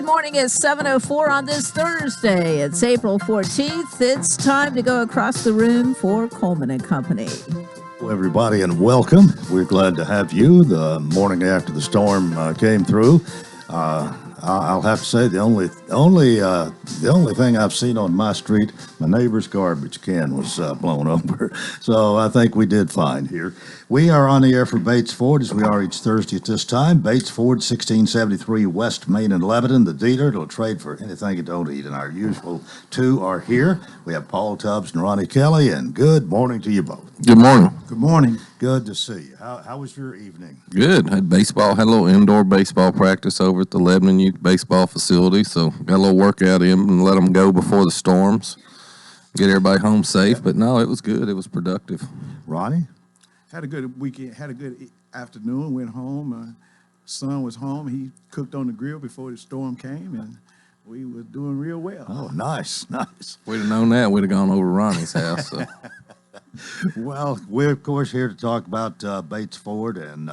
morning. It's 7:04 on this Thursday. It's April 14th. It's time to go across the room for Coleman and Company. Well, everybody, and welcome. We're glad to have you. The morning after the storm came through, I'll have to say the only thing I've seen on my street, my neighbor's garbage can was blown over. So I think we did fine here. We are on the air for Bates Ford, as we are each Thursday at this time. Bates Ford, 1673 West Main and Lebanon, the dealer that'll trade for anything you don't eat. And our usual two are here. We have Paul Tubbs and Ronnie Kelly, and good morning to you both. Good morning. Good morning. Good to see you. How was your evening? Good. Had a little indoor baseball practice over at the Lebanon Youth Baseball Facility, so got a little workout in and let them go before the storms. Get everybody home safe, but no, it was good. It was productive. Ronnie? Had a good weekend. Had a good afternoon. Went home. Son was home. He cooked on the grill before the storm came, and we were doing real well. Oh, nice. We'd have known that, we'd have gone over to Ronnie's house. So. Well, we're, of course, here to talk about Bates Ford, and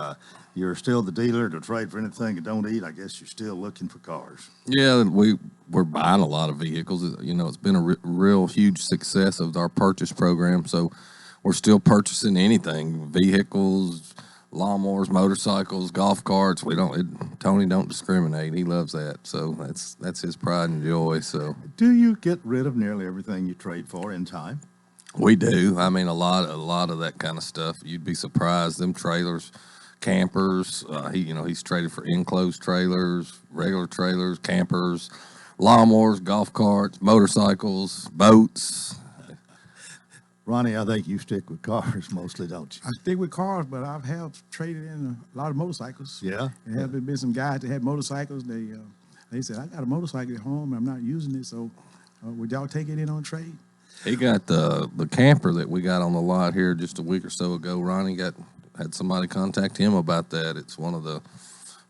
you're still the dealer to trade for anything you don't eat. I guess you're still looking for cars. Yeah, we're buying a lot of vehicles. You know, it's been a real huge success of our purchase program, so we're still purchasing anything, vehicles, lawnmowers, motorcycles, golf carts. Tony don't discriminate. He loves that. So that's his pride and joy. So do you get rid of nearly everything you trade for in time? We do. I mean, a lot of that kind of stuff. You'd be surprised. Them trailers, campers. He's traded for enclosed trailers, regular trailers, campers, lawnmowers, golf carts, motorcycles, boats. Ronnie, I think you stick with cars mostly, don't you? I stick with cars, but I have traded in a lot of motorcycles. Yeah. There have been some guys that had motorcycles. They said, I got a motorcycle at home. I'm not using it, so would y'all take it in on trade? He got the camper that we got on the lot here just a week or so ago. Ronnie had somebody contact him about that. It's one of the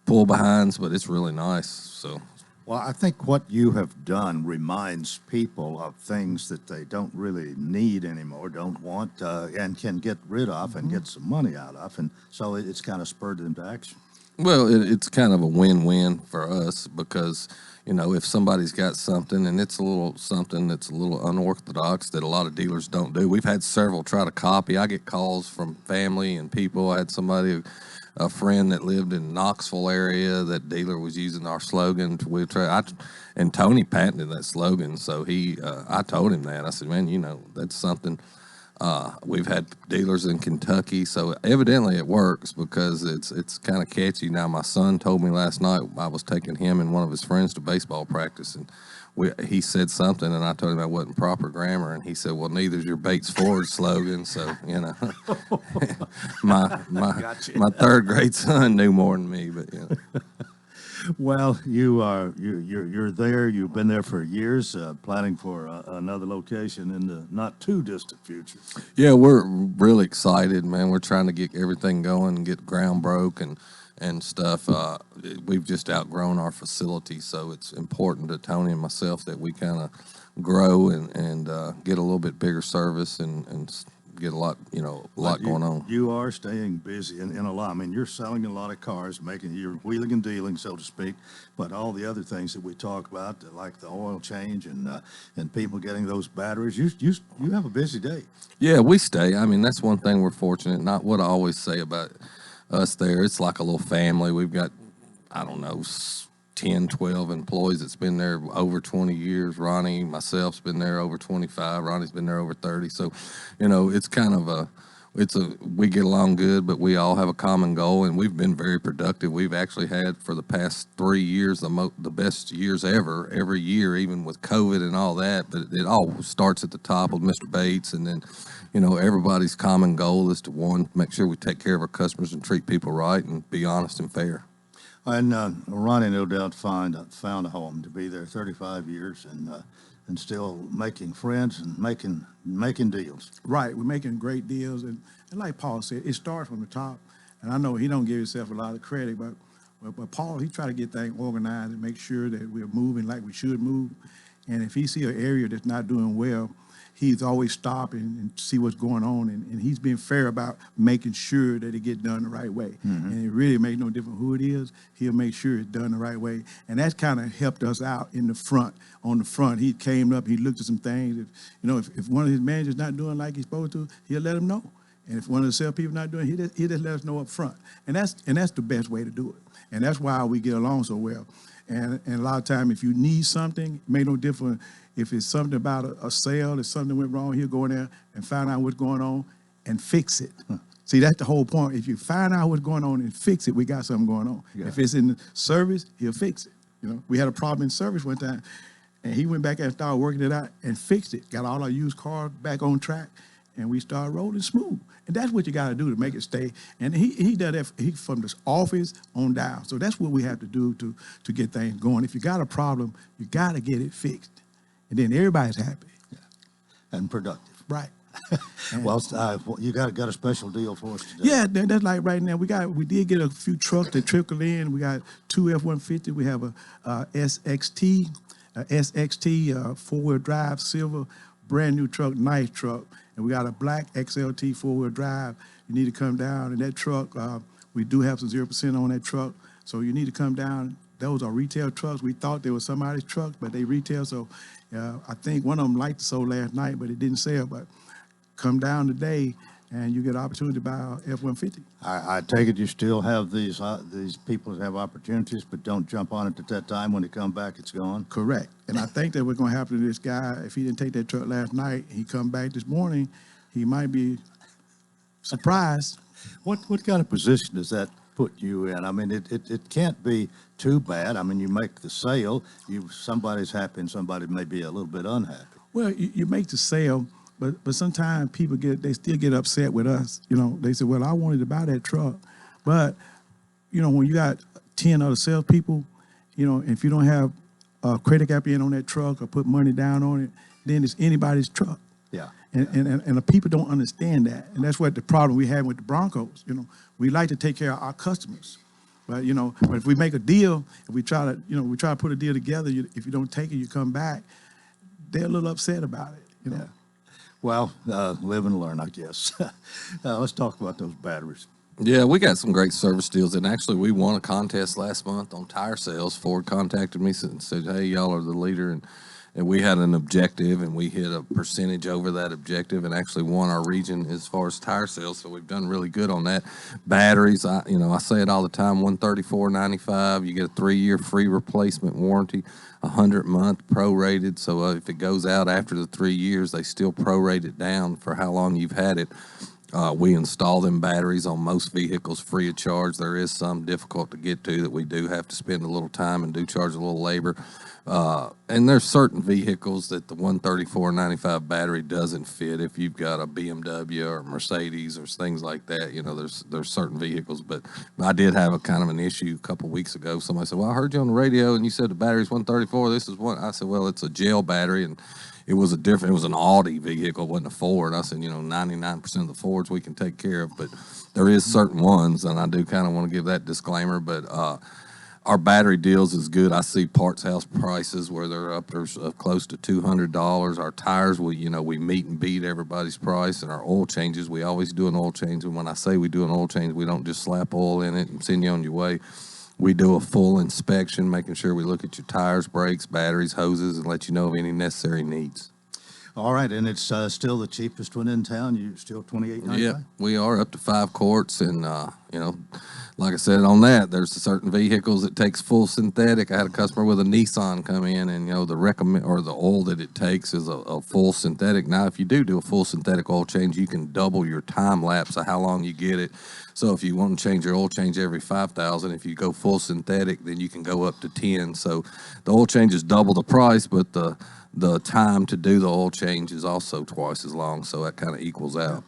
pull behinds, but it's really nice. So, well, I think what you have done reminds people of things that they don't really need anymore, don't want, and can get rid of and get some money out of, and so it's kind of spurred them to action. Well, it's kind of a win-win for us because, if somebody's got something and it's something that's a little unorthodox that a lot of dealers don't do. We've had several try to copy. I get calls from family and people. I had a friend that lived in Knoxville area. That dealer was using our slogan. And Tony patented that slogan. So I told him that. I said, man, that's something. We've had dealers in Kentucky, so evidently it works because it's kind of catchy. Now, my son told me last night I was taking him and one of his friends to baseball practice, and he said something, and I told him that wasn't proper grammar, and he said, "Well, neither's your Bates Ford slogan." So my third grade son knew more than me, but Well, you're there. You've been there for years, planning for another location in the not too distant future. Yeah, we're really excited, man. We're trying to get everything going and get ground broke and stuff. We've just outgrown our facility, so it's important to Tony and myself that we kind of grow and get a little bit bigger service and get a lot going on. You are staying busy in a lot. I mean, you're selling a lot of cars, you're wheeling and dealing, so to speak, but all the other things that we talk about, like the oil change and people getting those batteries, you have a busy day. Yeah, we stay. I mean, that's one thing we're fortunate. Not what I always say about us there. It's like a little family. We've got, 10, 12 employees that's been there over 20 years. Ronnie, myself's been there over 25. Ronnie's been there over 30. So, it's kind of we get along good, but we all have a common goal, and we've been very productive. We've actually had for the past 3 years the best years ever, every year, even with COVID and all that. But it all starts at the top with Mr. Bates, and then, everybody's common goal is to make sure we take care of our customers and treat people right and be honest and fair. And Ronnie, no doubt, found a home to be there 35 years and still making friends and making deals. Right. We're making great deals. And like Paul said, it starts from the top. And I know he don't give himself a lot of credit, but Paul, he try to get things organized and make sure that we're moving like we should move. And if he see an area that's not doing well, he's always stopping and see what's going on, and he's been fair about making sure that it get done the right way. And it really makes no difference who it is. He'll make sure it's done the right way, and that's kind of helped us out in the front. On the front, he came up, he looked at some things. If one of his managers not doing like he's supposed to, he'll let him know. And if one of the salespeople not doing, he just let us know up front. And that's the best way to do it. And that's why we get along so well. And a lot of time, if you need something, it make no difference if it's something about a sale, if something went wrong, he'll go in there and find out what's going on and fix it. See, that's the whole point. If you find out what's going on and fix it, we got something going on. Yeah. If it's in the service, he'll fix it. We had a problem in service one time, and he went back and started working it out and fixed it. Got all our used cars back on track, and we started rolling smooth. And that's what you got to do to make it stay. And he does that. He from the office on down. So that's what we have to do to get things going. If you got a problem, you got to get it fixed, and then everybody's happy. Yeah. And productive. Right. Well, you got a special deal for us today. Yeah, that's like right now. We did get a few trucks that trickle in. We got two F-150. We have a SXT, four-wheel drive, silver, brand new truck, nice truck. And we got a black XLT four-wheel drive. You need to come down. And that truck, we do have some 0% on that truck. So you need to come down. Those are retail trucks. We thought they were somebody's truck, but they retail. So I think one of them liked to sold last night, but it didn't sell. But come down today, and you get an opportunity to buy a F-150. I take it you still have these people that have opportunities, but don't jump on it at that time. When they come back, it's gone. Correct. And I think that what's going to happen to this guy, if he didn't take that truck last night, he come back this morning, he might be surprised. What kind of position does that put you in? I mean, it can't be too bad. I mean, you make the sale, somebody's happy and somebody may be a little bit unhappy. Well, you make the sale, but sometimes people they still get upset with us. They say, well, I wanted to buy that truck. But, when you got 10 other salespeople, if you don't have a credit card in on that truck or put money down on it, then it's anybody's truck. Yeah. And the people don't understand that. And that's what the problem we have with the Broncos. We like to take care of our customers. But, but if we make a deal, if we try to put a deal together, if you don't take it, you come back, they're a little upset about it, Yeah. Well, live and learn, I guess. Let's talk about those batteries. Yeah, we got some great service deals, and actually we won a contest last month on tire sales. Ford contacted me and said, hey, y'all are the leader, and we had an objective, and we hit a percentage over that objective and actually won our region as far as tire sales, so we've done really good on that. Batteries, I say it all the time, $134.95. You get a 3-year free replacement warranty, 100-month prorated, so if it goes out after the 3 years, they still prorate it down for how long you've had it. We install them batteries on most vehicles free of charge. There is some difficult to get to that we do have to spend a little time and do charge a little labor. And there's certain vehicles that the $134.95 battery doesn't fit. If you've got a BMW or a Mercedes or things like that, there's certain vehicles. But I did have a kind of an issue a couple weeks ago. Somebody said, well, I heard you on the radio and you said the battery's 134. This is one. I said, well, it's a gel battery, and it was an Audi vehicle, it wasn't a Ford. I said, 99% of the Fords we can take care of, but there is certain ones, and I do kind of want to give that disclaimer, but our battery deals is good. I see parts house prices where they're up there close to $200. Our tires, we meet and beat everybody's price, and our oil changes, we always do an oil change, and when I say we do an oil change, we don't just slap oil in it and send you on your way. We do a full inspection, making sure we look at your tires, brakes, batteries, hoses, and let you know of any necessary needs. All right, and it's still the cheapest one in town. You still $28.95? Yeah, we are up to 5 quarts, and like I said on that, there's certain vehicles that takes full synthetic. I had a customer with a Nissan come in, and the oil that it takes is a full synthetic. Now, if you do a full synthetic oil change, you can double your time lapse of how long you get it. So if you want to change your oil change every 5,000, if you go full synthetic, then you can go up to 10. So the oil change is double the price, but the time to do the oil change is also twice as long. So that kind of equals out.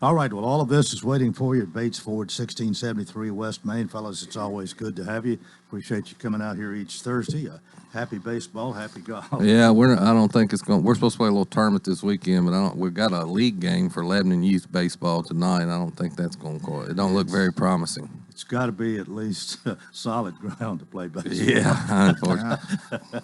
All right, well, all of this is waiting for you at Bates Ford, 1673 West Main. Fellas, it's always good to have you. Appreciate you coming out here each Thursday. Happy baseball, happy golf. Yeah, I don't think it's going. We're supposed to play a little tournament this weekend, but we've got a league game for Lebanon youth baseball tonight. I don't think that's going to. It don't look very promising. It's got to be at least solid ground to play baseball. Yeah, unfortunately.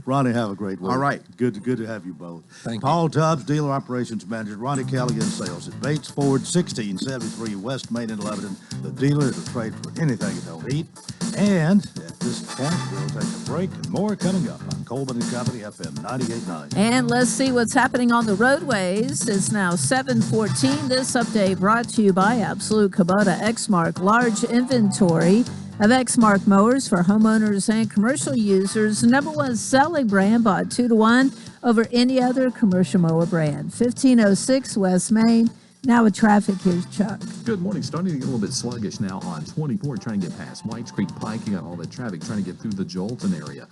Ronnie, have a great week. All right. Good to have you both. Thank you. Paul Tubbs, Dealer Operations Manager. Ronnie Kelly in sales at Bates Ford, 1673 West Main in Lebanon. The dealer to trade for anything you don't eat. And at this point, we'll take a break and more coming up on Coleman & Company, FM 98.9. And let's see what's happening on the roadways. It's now 7:14. This update brought to you by Absolute Kubota Exmark. Large inventory of Exmark mowers for homeowners and commercial users. Number one selling brand, bought 2-to-1 over any other commercial mower brand. 1506 West Main. Now with traffic, here's Chuck. Good morning. Starting to get a little bit sluggish now on 24, trying to get past Whites Creek Pike. You got all that traffic trying to get through the Jolton area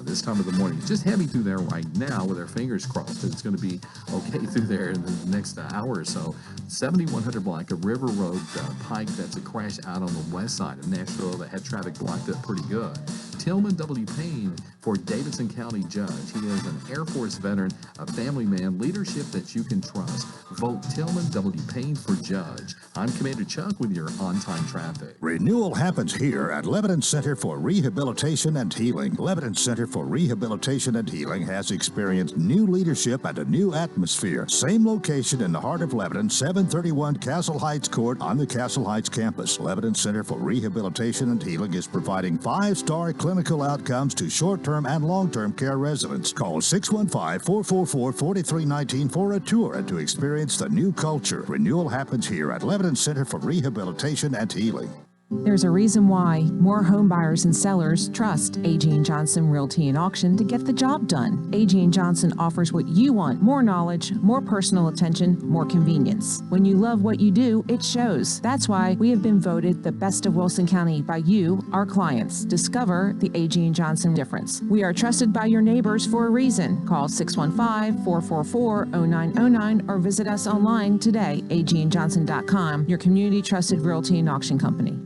this time of the morning. It's just heavy through there right now with our fingers crossed that it's going to be okay through there in the next hour or so. 7100 block of River Road Pike. That's a crash out on the west side of Nashville that had traffic blocked up pretty good. Tillman W. Payne for Davidson County Judge. He is an Air Force veteran, a family man, leadership that you can trust. Vote Tillman W. Payne for Judge. I'm Commander Chuck with your on-time traffic. Renewal happens here at Lebanon Center for Rehabilitation and Healing. Lebanon Center for Rehabilitation and Healing has experienced new leadership and a new atmosphere. Same location in the heart of Lebanon, 731 Castle Heights Court on the Castle Heights campus. Lebanon Center for Rehabilitation and Healing is providing 5-star clinical outcomes to short-term and long-term care residents. Call 615-444-4319 for a tour and to experience the new culture. Renewal happens here at Lebanon Center for Rehabilitation and Healing. There's a reason why more home buyers and sellers trust A.G. & Johnson Realty and Auction to get the job done. A.G. & Johnson offers what you want: more knowledge, more personal attention, more convenience. When you love what you do, it shows. That's why we have been voted the best of Wilson County by you, our clients. Discover the A.G. & Johnson difference. We are trusted by your neighbors for a reason. Call 615-444-0909 or visit us online today, agandjohnson.com, your community trusted realty and auction company.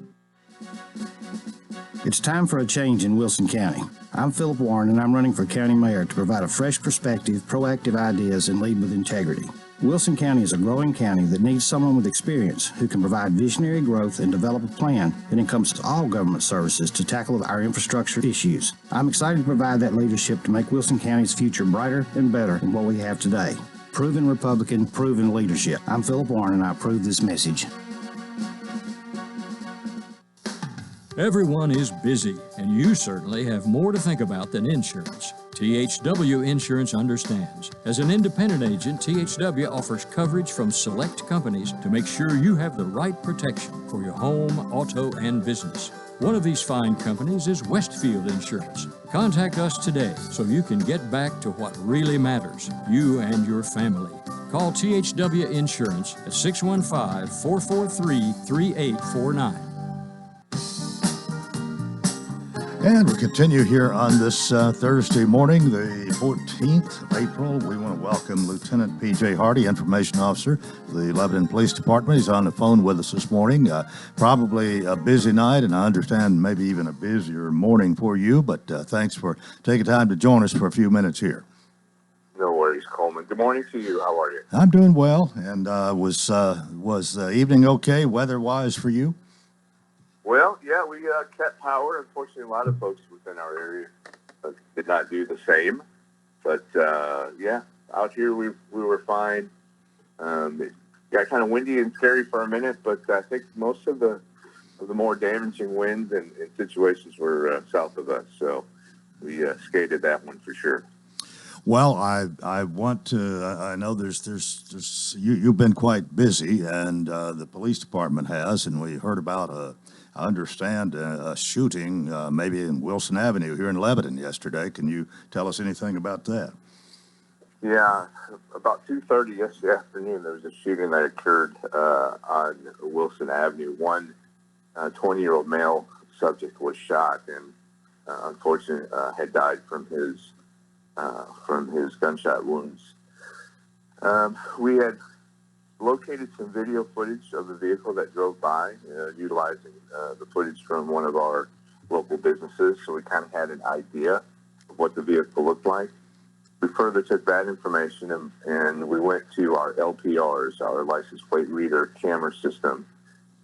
It's time for a change in Wilson County. I'm Philip Warren, and I'm running for county mayor to provide a fresh perspective, proactive ideas, and lead with integrity. Wilson County is a growing county that needs someone with experience who can provide visionary growth and develop a plan that encompasses all government services to tackle our infrastructure issues. I'm excited to provide that leadership to make Wilson County's future brighter and better than what we have today. Proven Republican, proven leadership. I'm Philip Warren, and I approve this message. Everyone is busy, and you certainly have more to think about than insurance. THW Insurance understands. As an independent agent, THW offers coverage from select companies to make sure you have the right protection for your home, auto, and business. One of these fine companies is Westfield Insurance. Contact us today so you can get back to what really matters, you and your family. Call THW Insurance at 615-443-3849. And we continue here on this Thursday morning, the 14th of April. We want to welcome Lieutenant P.J. Hardy, Information Officer of the Lebanon Police Department. He's on the phone with us this morning. Probably a busy night, and I understand maybe even a busier morning for you, but thanks for taking time to join us for a few minutes here. No worries, Coleman. Good morning to you. How are you? I'm doing well, and was the evening okay weather-wise for you? Well, yeah, we kept power. Unfortunately, a lot of folks within our area did not do the same. But, yeah, out here we were fine. It got kind of windy and scary for a minute, but I think most of the more damaging winds and situations were south of us. So we skated that one for sure. Well, I want to. I know there's you've been quite busy, and the police department has, and we heard about I understand a shooting maybe in Wilson Avenue here in Lebanon yesterday. Can you tell us anything about that? Yeah, about 2:30 yesterday afternoon, there was a shooting that occurred on Wilson Avenue. One 20-year-old male subject was shot and unfortunately had died from his gunshot wounds. We had located some video footage of the vehicle that drove by, utilizing the footage from one of our local businesses, so we kind of had an idea of what the vehicle looked like. We further took that information and we went to our LPRs, our license plate reader camera system,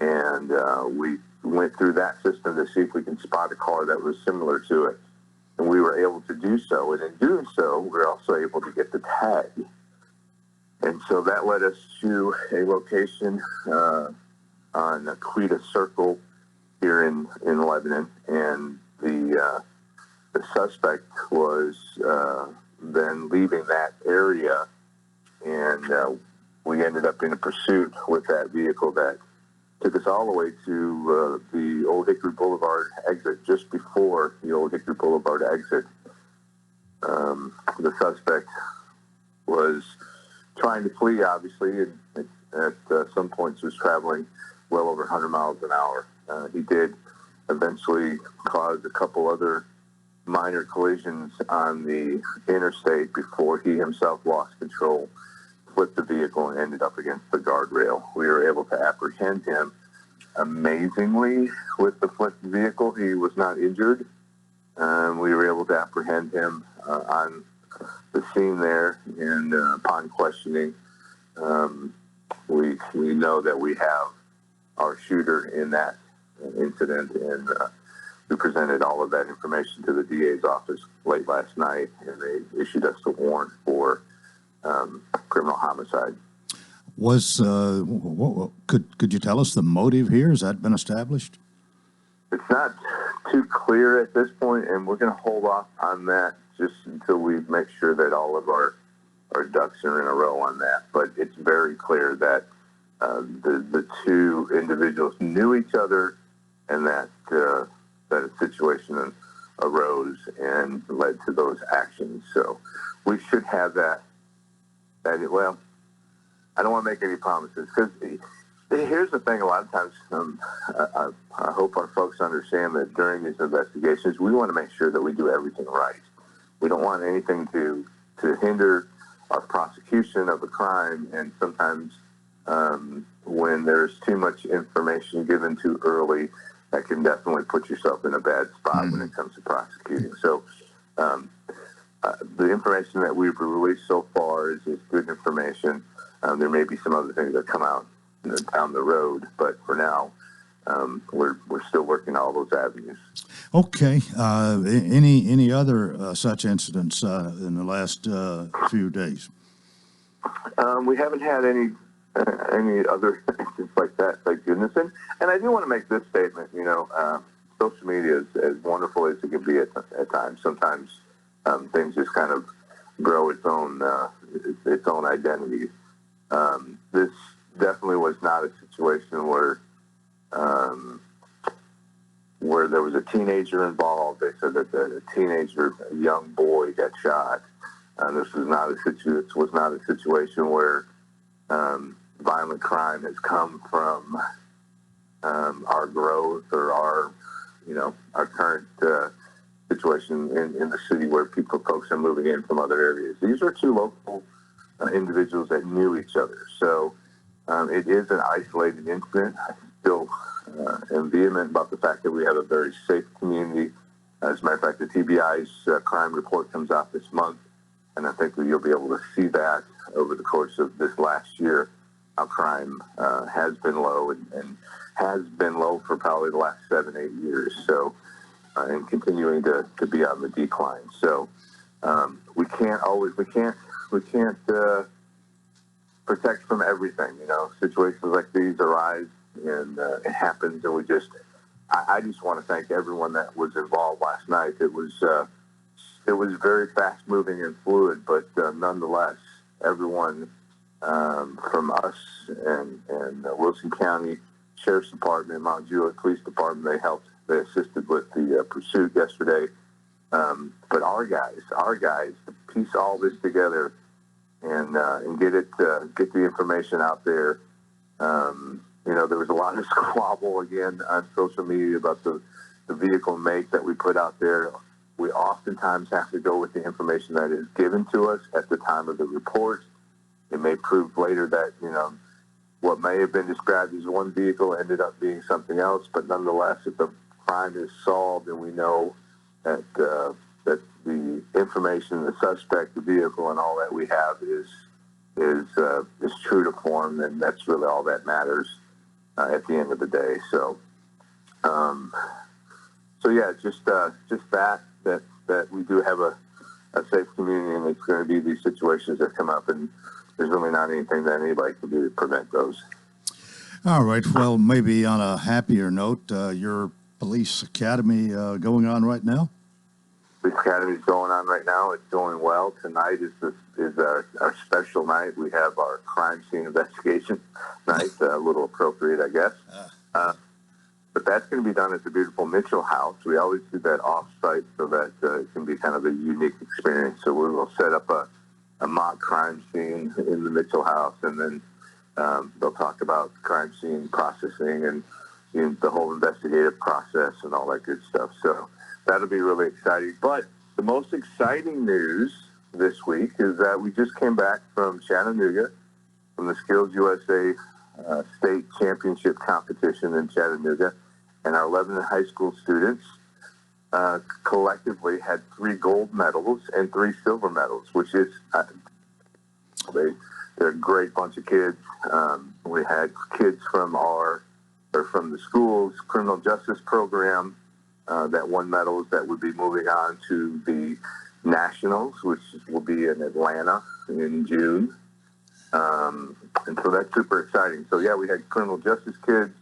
and we went through that system to see if we can spot a car that was similar to it. And we were able to do so. And in doing so, we were also able to get the tag. And so that led us to a location on Aquita Circle here in Lebanon. And the suspect was then leaving that area. And we ended up in a pursuit with that vehicle that took us all the way to the Old Hickory Boulevard exit, just before the Old Hickory Boulevard exit. The suspect was trying to flee, obviously, and at some points was traveling well over 100 miles an hour. He did eventually cause a couple other minor collisions on the interstate before he himself lost control, flipped the vehicle, and ended up against the guardrail. We were able to apprehend him. Amazingly, with the flipped vehicle, he was not injured. We were able to apprehend him on the scene there, and upon questioning, we know that we have our shooter in that incident, and we presented all of that information to the DA's office late last night, and they issued us a warrant for criminal homicide. Was could you tell us the motive here? Has that been established? It's not too clear at this point, and we're going to hold off on that just until we make sure that all of our ducks are in a row on that. But it's very clear that the two individuals knew each other, and that a situation arose and led to those actions. So we should have that. Well, I don't want to make any promises, because here's the thing. A lot of times, I hope our folks understand that during these investigations, we want to make sure that we do everything right. We don't want anything to hinder our prosecution of a crime, and sometimes when there's too much information given too early, that can definitely put yourself in a bad spot when it comes to prosecuting. So the information that we've released so far is good information. There may be some other things that come out down the road, but for now, we're still working all those avenues. Okay. Any other such incidents in the last few days? We haven't had any other incidents like that, thank goodness. And I do want to make this statement. Social media is as wonderful as it can be at times. Sometimes things just kind of grow its own identity. This definitely was not a situation where there was a teenager involved. They said that a young boy got shot. This was not a situation where violent crime has come from our growth or our current situation in the city, where folks are moving in from other areas. These are two local individuals that knew each other. So it is an isolated incident. I still am vehement about the fact that we have a very safe community. As a matter of fact, the TBI's crime report comes out this month, and I think that you'll be able to see that over the course of this last year, how crime has been low and has been low for probably the last 7-8 years. So, and continuing to be on the decline. So we can't protect from everything. Situations like these arise, and it happens, and I just want to thank everyone that was involved last night. It was very fast moving and fluid, but nonetheless, everyone from us and Wilson County Sheriff's Department, Mount Juliet Police Department, they assisted with the pursuit yesterday. But our guys to piece all this together and get the information out there. There was a lot of squabble again on social media about the vehicle make that we put out there. We oftentimes have to go with the information that is given to us at the time of the report. It may prove later that, what may have been described as one vehicle ended up being something else. But nonetheless, if the crime is solved and we know that that the information, the suspect, the vehicle, and all that we have is true to form, then that's really all that matters at the end of the day. So So yeah, just that we do have a safe community, and it's going to be these situations that come up, and there's really not anything that anybody can do to prevent those. All right. Well, maybe on a happier note, your police academy going on right now? Police academy is going on right now. It's going well. Tonight is our special night. We have our crime scene investigation night. A little appropriate, I guess. But that's going to be done at the beautiful Mitchell House. We always do that off-site so that it can be kind of a unique experience. So we will set up a mock crime scene in the Mitchell House, and then they'll talk about crime scene processing and the whole investigative process and all that good stuff. So that'll be really exciting. But the most exciting news this week is that we just came back from Chattanooga, from the Skills USA State Championship competition in Chattanooga. And our 11 high school students collectively had 3 gold medals and 3 silver medals, which is they're a great bunch of kids. We had kids from the school's criminal justice program that won medals that would be moving on to the nationals, which will be in Atlanta in June. And so that's super exciting. So yeah, we had criminal justice kids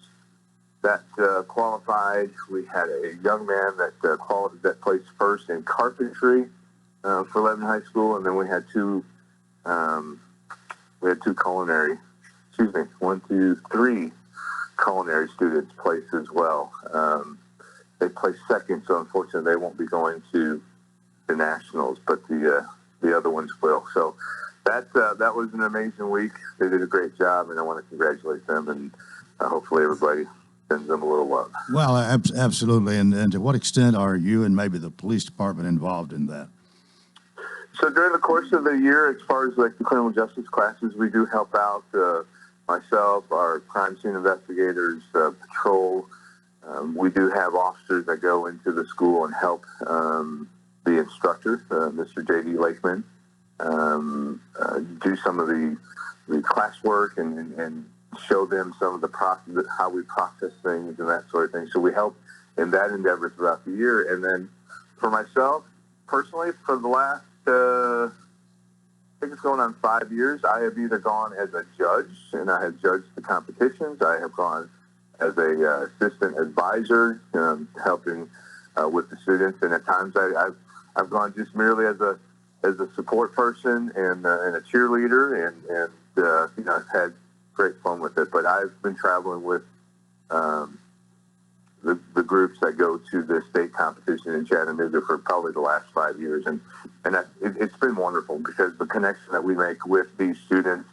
that qualified. We had a young man that placed first in carpentry for 11 high school, and then we had 3 culinary students placed as well. They placed second, so unfortunately they won't be going to the nationals, but the other ones will. So that was an amazing week. They did a great job, and I want to congratulate them, and hopefully everybody sends them a little love. Well, absolutely. And to what extent are you and maybe the police department involved in that? So during the course of the year, as far as like the criminal justice classes, we do help out myself, our crime scene investigators, patrol. We do have officers that go into the school and help the instructor, Mr. J.D. Lakeman, do some of the classwork and show them some of the process, how we process things and that sort of thing. So we help in that endeavor throughout the year. And then for myself, personally, for the last, I think it's going on 5 years, I have either gone as a judge, and I have judged the competitions. I have gone as a assistant advisor, helping with the students. And at times I've gone just merely as a support person and a cheerleader, and I've had great fun with it. But I've been traveling with the groups that go to the state competition in Chattanooga for probably the last 5 years, and it's been wonderful because the connection that we make with these students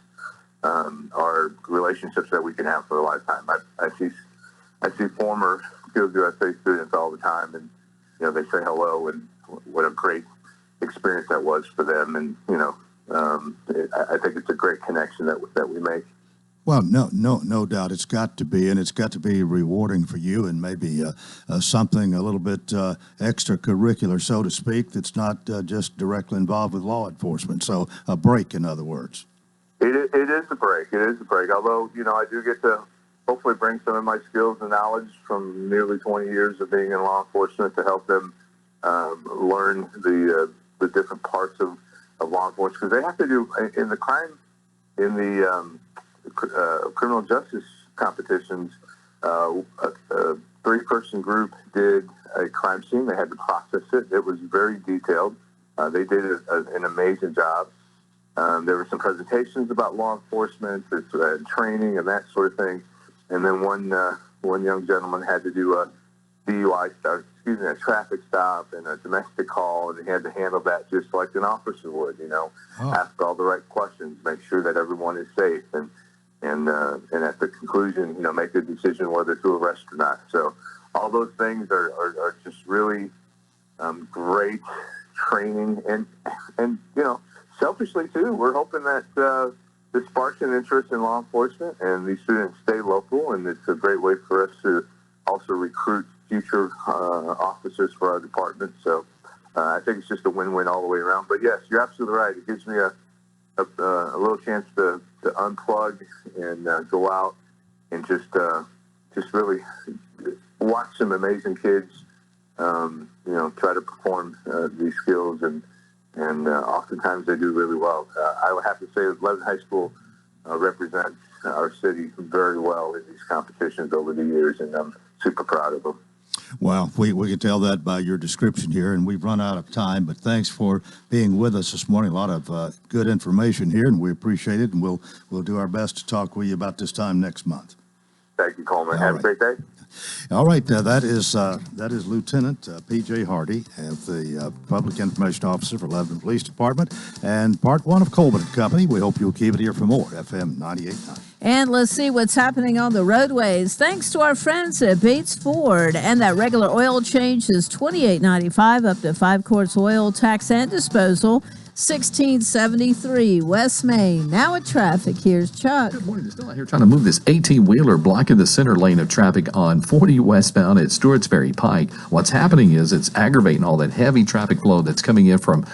are relationships that we can have for a lifetime. I see former Skills USA students all the time, and they say hello, and what a great experience that was for them, and I think it's a great connection that we make. Well, no doubt. It's got to be, and it's got to be rewarding for you, and maybe something a little bit extracurricular, so to speak, that's not just directly involved with law enforcement. So a break, in other words. It is a break. It is a break. Although, I do get to hopefully bring some of my skills and knowledge from nearly 20 years of being in law enforcement to help them learn the different parts of law enforcement, because they have to do in the criminal justice competitions. A 3-person group did a crime scene. They had to process it. It was very detailed. They did an amazing job. There were some presentations about law enforcement, training, and that sort of thing. And then one young gentleman had to do a a traffic stop and a domestic call, and he had to handle that just like an officer would. Ask all the right questions, make sure that everyone is safe, and at the conclusion, make a decision whether to arrest or not. So all those things are just really great training, and selfishly too, we're hoping that this sparks an interest in law enforcement, and these students stay local, and it's a great way for us to also recruit future officers for our department. So I think it's just a win-win all the way around. But yes, you're absolutely right. It gives me a little chance to unplug and go out and just really watch some amazing kids, try to perform these skills, and oftentimes they do really well. I would have to say that Lebanon High School represents our city very well in these competitions over the years, and I'm super proud of them. Well, we can tell that by your description here, and we've run out of time, but thanks for being with us this morning. A lot of good information here, and we appreciate it, and we'll do our best to talk with you about this time next month. Thank you, Coleman. All Have right. a great day. All right, that is Lieutenant P.J. Hardy, the Public Information Officer for Lebanon Police Department, and Part 1 of Coleman and Company. We hope you'll keep it here for more, FM 98.9. And let's see what's happening on the roadways. Thanks to our friends at Bates Ford. And that regular oil change is $28.95 up to 5 quarts oil, tax and disposal. 1673 West Main. Now at traffic, here's Chuck. Good morning. They're still out here trying to move this 18-wheeler blocking the center lane of traffic on 40 westbound at Stewartsbury Pike. What's happening is it's aggravating all that heavy traffic flow that's coming in from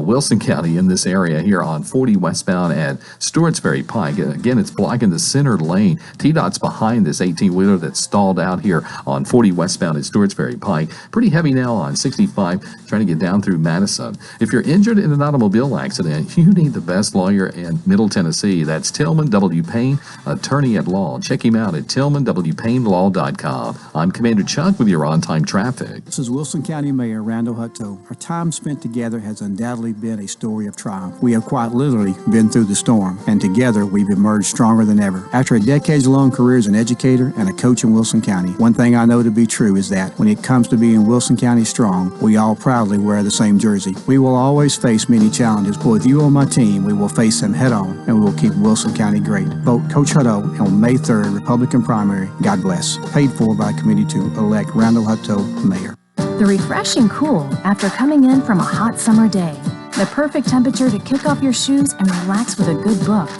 Wilson County in this area here on 40 westbound at Stewartsbury Pike. Again, it's blocking the center lane. TDOT's behind this 18-wheeler that's stalled out here on 40 westbound at Stewartsbury Pike. Pretty heavy now on 65, trying to get down through Madison. If you're injured in an automobile accident, you need the best lawyer in Middle Tennessee. That's Tillman W. Payne, attorney at law. Check him out at tillmanwpaynelaw.com. I'm Commander Chuck with your on-time traffic. This is Wilson County Mayor Randall Hutto. Our time spent together has undoubtedly been a story of triumph. We have quite literally been through the storm, and together we've emerged stronger than ever. After a decades-long career as an educator and a coach in Wilson County, one thing I know to be true is that when it comes to being Wilson County strong, we all proudly wear the same jersey. We will always face many challenges, but with you on my team, we will face them head-on, and we will keep Wilson County great. Vote Coach Hutto on May 3rd, Republican primary. God bless. Paid for by committee to elect Randall Hutto mayor. The refreshing cool after coming in from a hot summer day. The perfect temperature to kick off your shoes and relax with a good book.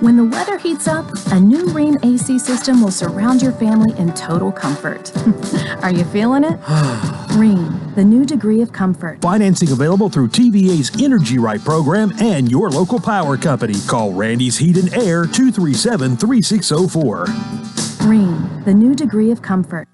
When the weather heats up, a new Rheem AC system will surround your family in total comfort. Are you feeling it? Rheem, the new degree of comfort. Financing available through TVA's Energy Right program and your local power company. Call Randy's Heat and Air 237-3604. Rheem, the new degree of comfort.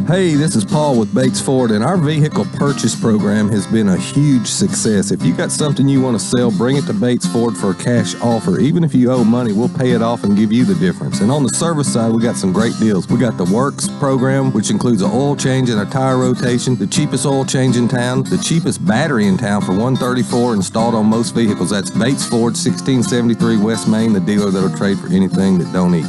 Hey, this is Paul with Bates Ford, and our vehicle purchase program has been a huge success. If you got something you want to sell, bring it to Bates Ford for a cash offer. Even if you owe money, we'll pay it off and give you the difference. And on the service side, we got some great deals. We got the Works program, which includes an oil change and a tire rotation, the cheapest oil change in town, the cheapest battery in town for $134 installed on most vehicles. That's Bates Ford, 1673 West Main, the dealer that'll trade for anything that don't eat.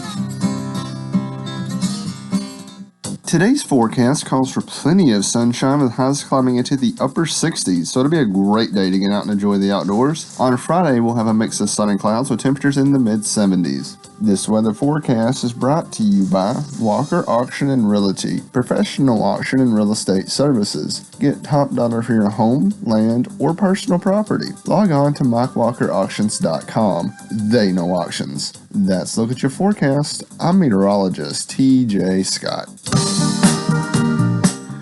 Today's forecast calls for plenty of sunshine with highs climbing into the upper 60s, so it'll be a great day to get out and enjoy the outdoors. On Friday, we'll have a mix of sun and clouds with temperatures in the mid-70s. This weather forecast is brought to you by Walker Auction and Realty, professional auction and real estate services. Get top dollar for your home, land, or personal property. Log on to MikeWalkerAuctions.com. They know auctions. That's Look at Your Forecast. I'm meteorologist TJ Scott.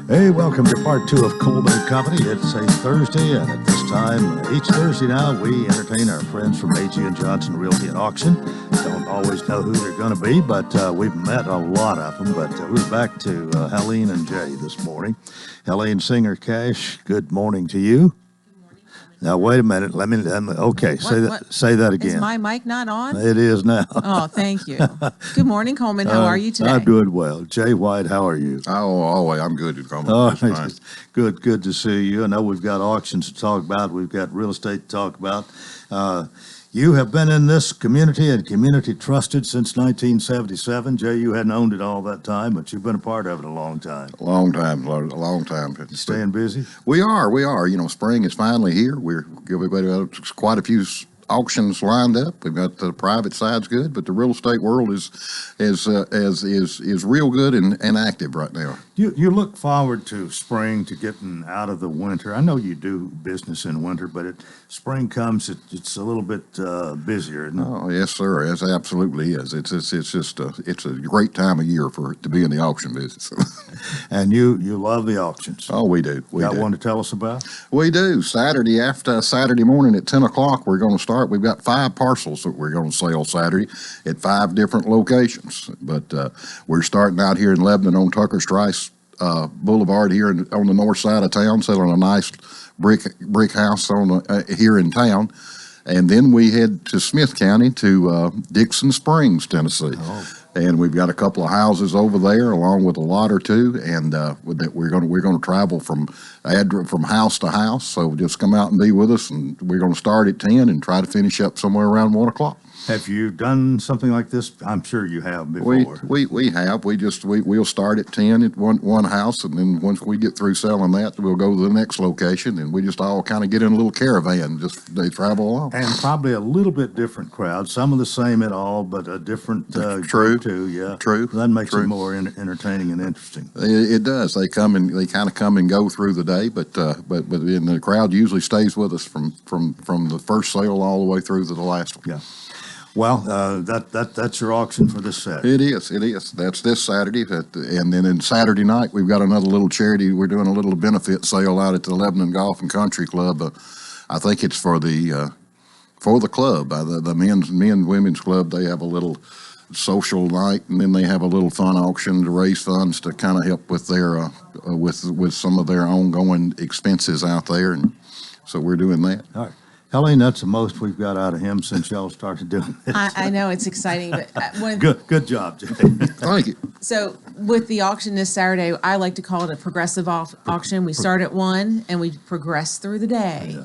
Hey, welcome to Part 2 of Coleman and Company. It's a Thursday, and at this time, each Thursday now, we entertain our friends from A.G. & Johnson Realty and Auction. Don't always know who they're going to be, but we've met a lot of them. But we're back to Helene and Jay this morning. Helene Singer Cash, good morning to you. Now, wait a minute. Let me okay, say that again. Is my mic not on? It is now. Oh, thank you. Good morning, Coleman. How are you today? I'm doing well. Jay White, how are you? Oh, I'm good, Coleman. Oh, good to see you. I know we've got auctions to talk about. We've got real estate to talk about. You have been in this community and community trusted since 1977. Jay, you hadn't owned it all that time, but you've been a part of it a long time. A long time. You staying busy? We are. You know, spring is finally here. We've got quite a few auctions lined up. We've got the private side's good, but the real estate world is real good and active right now. You look forward to spring, to getting out of the winter. I know you do business in winter, but spring comes, it's a little bit busier, isn't it? Oh, yes, sir. It absolutely is. It's just it's a great time of year to be in the auction business. And you love the auctions. Oh, we do. Got one to tell us about? We do. Saturday morning at 10 o'clock, we're going to start start. We've got 5 parcels that we're going to sell Saturday at 5 different locations. But we're starting out here in Lebanon on Tucker Strice Boulevard here on the north side of town, selling a nice brick house here in town. And then we head to Smith County to Dixon Springs, Tennessee. Oh. And we've got a couple of houses over there, along with a lot or two, and that we're going to travel from house to house. So just come out and be with us, and we're going to start at 10 and try to finish up somewhere around 1 o'clock. Have you done something like this? I'm sure you have before. We have. We'll start at 10 at one house, and then once we get through selling that, we'll go to the next location, and we just all kind of get in a little caravan. They travel along. And probably a little bit different crowd. Some of the same at all, but a different True. too. Yeah. True. That makes True. it more entertaining and interesting. It does. They kind of come and go through the day, but the crowd usually stays with us from the first sale all the way through to the last one. Yeah. Well, that's your auction for this Saturday. It is. That's this Saturday. And then in Saturday night, we've got another little charity. We're doing a little benefit sale out at the Lebanon Golf and Country Club. I think it's for the club, the men's and women's club. They have a little social night, and then they have a little fun auction to raise funds to kind of help with their with some of their ongoing expenses out there. And so we're doing that. All right. Helene, that's the most we've got out of him since y'all started doing this. I know it's exciting, but Good job, Jay. Thank you. So with the auction this Saturday, I like to call it a progressive auction. We start at 1 and we progress through the day. Yeah.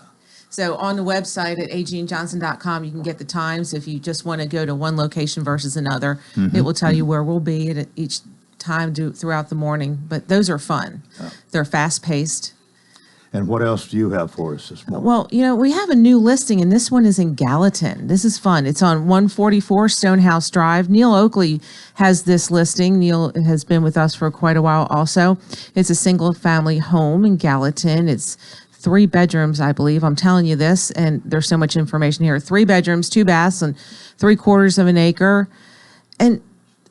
So on the website at agandjohnson.com, you can get the times if you just want to go to one location versus another. Mm-hmm. It will tell you where we'll be at each time throughout the morning. But those are fun. Oh. They're fast-paced. And what else do you have for us this morning? Well, we have a new listing, and this one is in Gallatin. This is fun. It's on 144 Stonehouse Drive. Neil Oakley has this listing. Neil has been with us for quite a while also. It's a single-family home in Gallatin. It's 3 bedrooms, I believe. I'm telling you this, and there's so much information here. 3 bedrooms, 2 baths, and 3/4 of an acre. And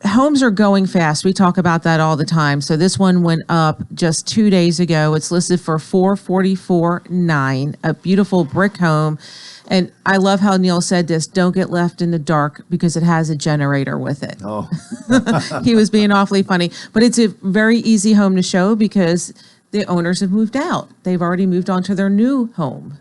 homes are going fast. We talk about that all the time. So this one went up just 2 days ago. It's listed for $444,900, a beautiful brick home. And I love how Neil said this, don't get left in the dark because it has a generator with it. Oh. He was being awfully funny. But it's a very easy home to show because the owners have moved out. They've already moved on to their new home.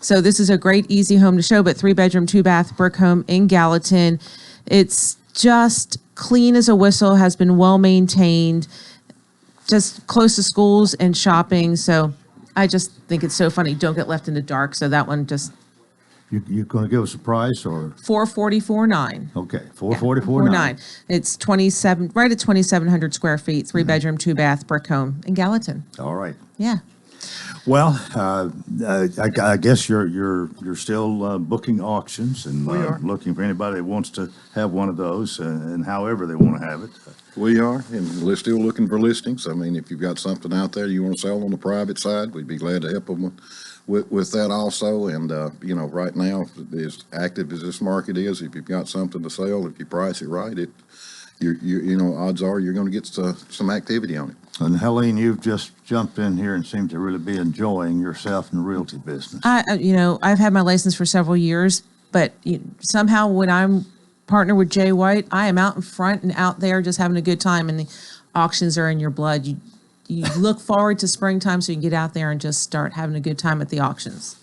So this is a great, easy home to show, but 3-bedroom, 2-bath brick home in Gallatin. It's just clean as a whistle, has been well maintained, just close to schools and shopping. So I just think it's so funny. Don't get left in the dark. So that one just. You're going to give us a price or? $444,900. Okay, $444,900. It's 27, right at 2,700 square feet, 3-bedroom, 2-bath brick home in Gallatin. All right. Yeah. Well, I guess you're still booking auctions and looking for anybody that wants to have one of those and however they want to have it. We are, and we're still looking for listings. I mean, if you've got something out there you want to sell on the private side, we'd be glad to help them with that also. And, right now, as active as this market is, if you've got something to sell, if you price it right, odds are you're going to get some activity on it. And Helene, you've just jumped in here and seem to really be enjoying yourself in the realty business. I've had my license for several years, but somehow when I'm partnered with Jay White, I am out in front and out there just having a good time, and the auctions are in your blood. You look forward to springtime so you can get out there and just start having a good time at the auctions.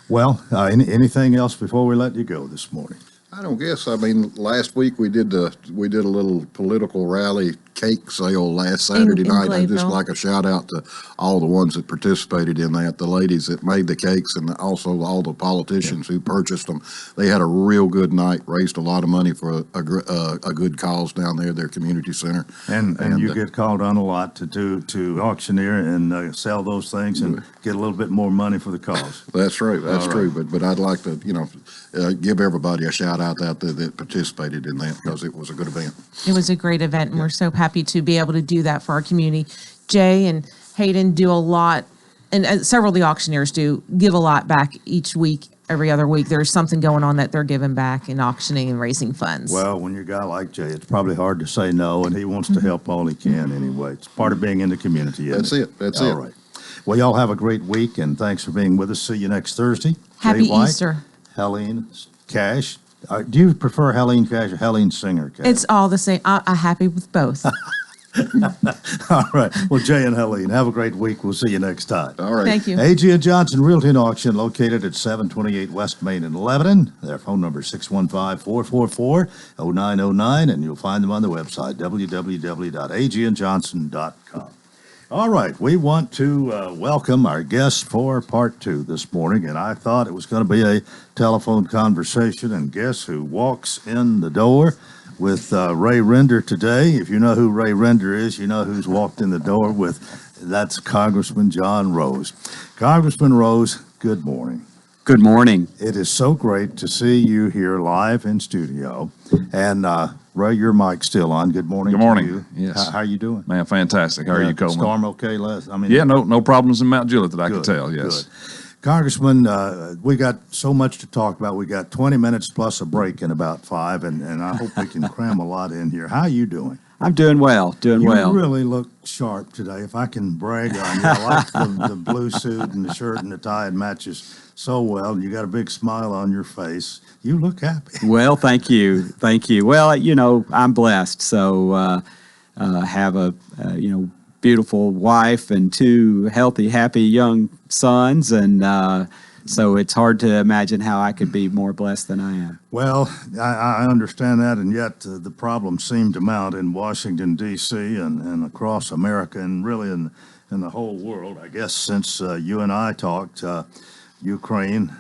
Well, anything else before we let you go this morning? I don't guess. I mean, last week we did a little political rally cake sale last Saturday night. I'd just like a shout out to all the ones that participated in that, the ladies that made the cakes and also all the politicians who purchased them. They had a real good night, raised a lot of money for a good cause down there, their community center. And you get called on a lot to auctioneer and sell those things and get a little bit more money for the cause. That's right. That's true. But I'd like to, give everybody a shout out out there that participated in that because it was a good event. It was a great event, and we're so happy to be able to do that for our community. Jay and Hayden do a lot, and several of the auctioneers do give a lot back each week. Every other week, there's something going on that they're giving back in auctioning and raising funds. Well, when you're a guy like Jay, it's probably hard to say no, and he wants to help all he can anyway. It's part of being in the community. That's it. That's it. All right. Well, y'all have a great week, and thanks for being with us. See you next Thursday. Happy Easter. Helene Cash. Do you prefer Helene Cash or Helene Singer Cash? It's all the same. I'm happy with both. All right. Well, Jay and Helene, have a great week. We'll see you next time. All right. Thank you. A.G. & Johnson Realty and Auction, located at 728 West Main in Lebanon. Their phone number is 615-444-0909, and you'll find them on the website, www.agandjohnson.com. All right, we want to welcome our guest for part 2 this morning, and I thought it was going to be a telephone conversation, and guess who walks in the door with Ray Render today? If you know who Ray Render is, you know who's walked in the door with, that's Congressman John Rose. Congressman Rose, good morning. Good morning. It is so great to see you here live in studio, and Ray, your mic's still on. Good morning. Good morning. To you. Yes. How you doing? Man, fantastic. How are you, Coleman? Storm okay last? Yeah, no problems in Mount Juliet that I could tell. Yes. Good. Congressman, we got so much to talk about. We got 20 minutes plus a break in about 5, and I hope we can cram a lot in here. How are you doing? I'm doing well. You really look sharp today. If I can brag on you, I like the blue suit and the shirt and the tie. It matches so well. You got a big smile on your face. You look happy. Well, thank you. Thank you. Well, I'm blessed. So have a, beautiful wife and 2 healthy, happy young sons. And so it's hard to imagine how I could be more blessed than I am. Well, I understand that, and yet the problems seem to mount in Washington, D.C. and across America and really in the whole world. I guess since you and I talked, Ukraine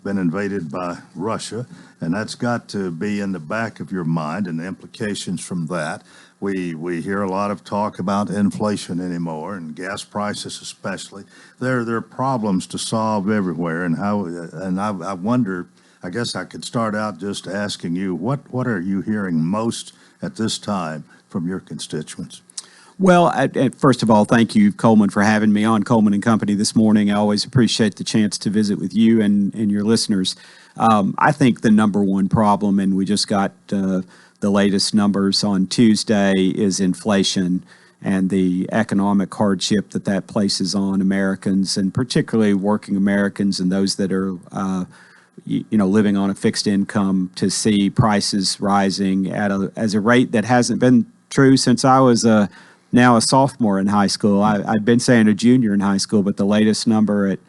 been invaded by Russia, and that's got to be in the back of your mind and the implications from that. We hear a lot of talk about inflation anymore, and gas prices especially. There are problems to solve everywhere, and I wonder. I guess I could start out just asking you, what are you hearing most at this time from your constituents? Well, first of all, thank you, Coleman, for having me on Coleman and Company this morning. I always appreciate the chance to visit with you and your listeners. I think the number one problem, and we just got the latest numbers on Tuesday, is inflation and the economic hardship that places on Americans, and particularly working Americans and those that are living on a fixed income, to see prices rising as a rate that hasn't been true since I was now a sophomore in high school. I'd been saying a junior in high school, but the latest number at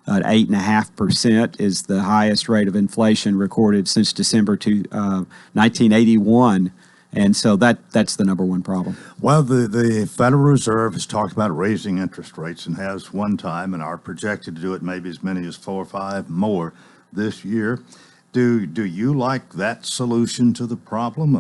8.5% is the highest rate of inflation recorded since December 1981. And so that's the number one problem. Well, the Federal Reserve has talked about raising interest rates and has one time and are projected to do it maybe as many as 4 or 5 more this year. Do you like that solution to the problem?